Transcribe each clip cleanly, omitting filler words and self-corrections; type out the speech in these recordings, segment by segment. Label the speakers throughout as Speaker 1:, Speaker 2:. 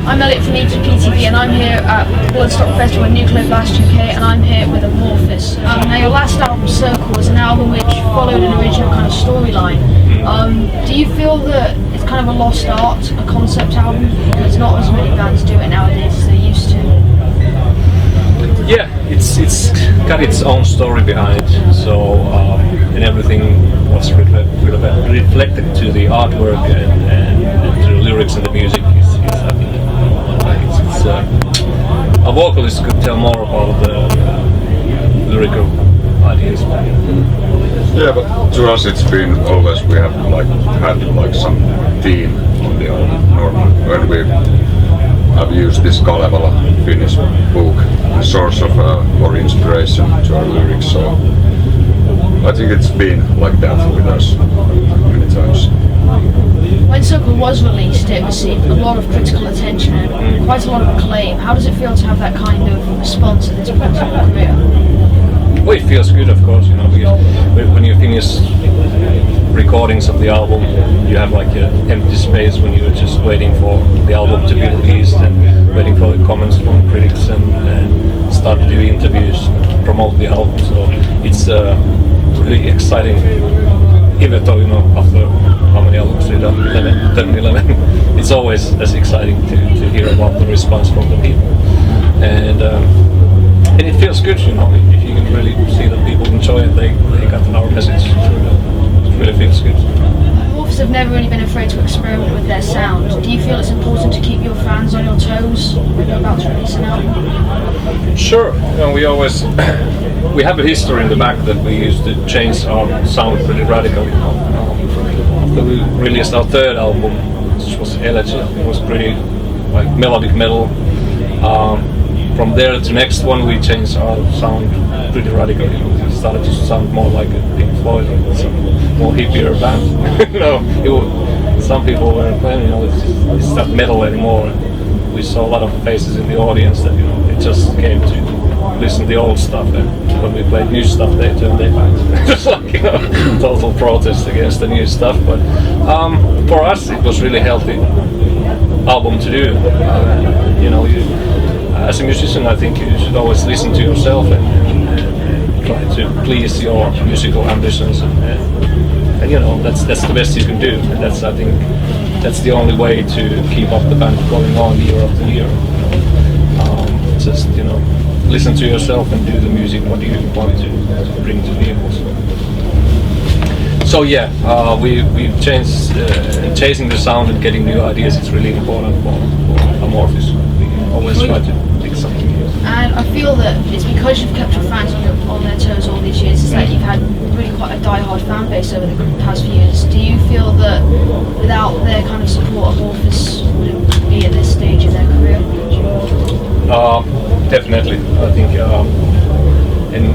Speaker 1: I'm Elliot from EQPTV and I'm here at Bloodstock Festival in Blast UK and I'm here with Amorphis. Now your last album, Circle, was an album which followed an original kind of storyline. Do you feel that it's kind of a lost art, a concept album? Because not as many bands do it nowadays as they used to.
Speaker 2: Yeah, it's got its own story behind it, so and everything was reflected to the artwork and to the lyrics and the music. I think a vocalist could tell more about the lyrical ideas.
Speaker 3: Yeah, but to us it's been always, we have had some theme on the album. Normally when we have used this Kalevala Finnish book as source of for inspiration to our lyrics, so I think it's been like that with us many times.
Speaker 1: When Circle was released, it received a lot of critical attention and quite a lot of acclaim. How does it feel to have that kind of response at this point in your career?
Speaker 2: Well, it feels good, of course, you know, because when you finish recordings of the album, you have like an empty space when you're just waiting for the album to be released and waiting for the comments from critics and start to do interviews, promote the album. So it's really exciting, even though, you know, after how many albums we've done, 11, it's always as exciting to hear about the response from the people. And it feels good, you know, if you can really see that people enjoy it, they got our message. It really feels good.
Speaker 1: Amorphis have never really been afraid to experiment with their sound. Do you feel it's important to keep your fans on your toes when you're about to release an album?
Speaker 2: Sure, you know, we always we have a history in the back that we used to change our sound pretty radically. After we released our third album, which was Elegy, it was pretty like melodic metal. From there to next one, we changed our sound pretty radically. We started to sound more like a Pink Floyd or some more hippier band. Some people were playing, you know, it's not metal anymore. We saw a lot of faces in the audience that, you know, they just came to listen to the old stuff, and when we played new stuff, they turned their backs. Just like, you know, total protest against the new stuff. But for us, it was really healthy album to do. You know, as a musician, I think you should always listen to yourself and try to please your musical ambitions, and you know, that's the best you can do. And I think that's the only way to keep up the band going on year after year. Just, you know, listen to yourself and do the music what you want to bring to people. So yeah, we've changed chasing the sound and getting new ideas. It's really important for Amorphis. We always try to pick something new.
Speaker 1: And I feel that it's because you've kept your fans on their toes all these years, it's that you've had really quite a die-hard fan base over the past few years. Do you feel that without their kind of support, Amorphis wouldn't be at this stage in their career?
Speaker 2: Definitely. I think, and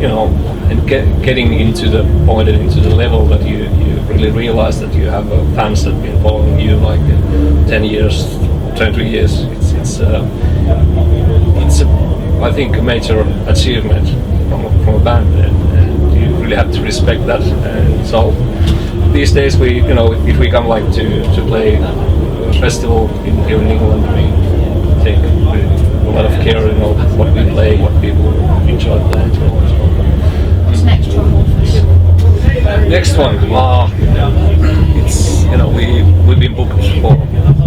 Speaker 2: you know, and getting into the point and into the level that you really realize that you have fans that have been following you like 10 years, 20 years. It's I think a major achievement from a band, and you really have to respect that. And so these days, you know, if we come like to play a festival here in England, we take a lot of care, you know, what we play, what people enjoy playing.
Speaker 1: What's next for Amorphis?
Speaker 2: Next one, it's, you know, we've been booked for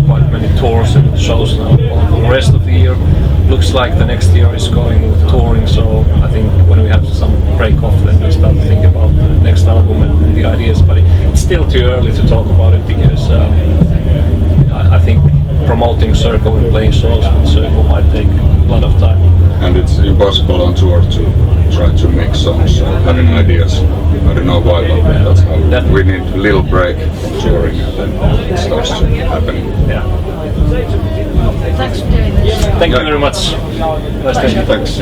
Speaker 2: quite many tours and shows now for the rest of the year. Looks like the next year is going with touring, so I think when we have some break off, then we'll start to think about the next album and the ideas. But it's still too early to talk about it because I think promoting Circle and playing shows with Circle might take a lot of time.
Speaker 3: And it's impossible on tour to try to make songs or having ideas. I don't know why, but that's how we need a little break from touring and then it starts happening.
Speaker 2: Yeah.
Speaker 1: Thanks for doing this.
Speaker 2: Thank you very much. Nice to meet you.
Speaker 3: Thanks.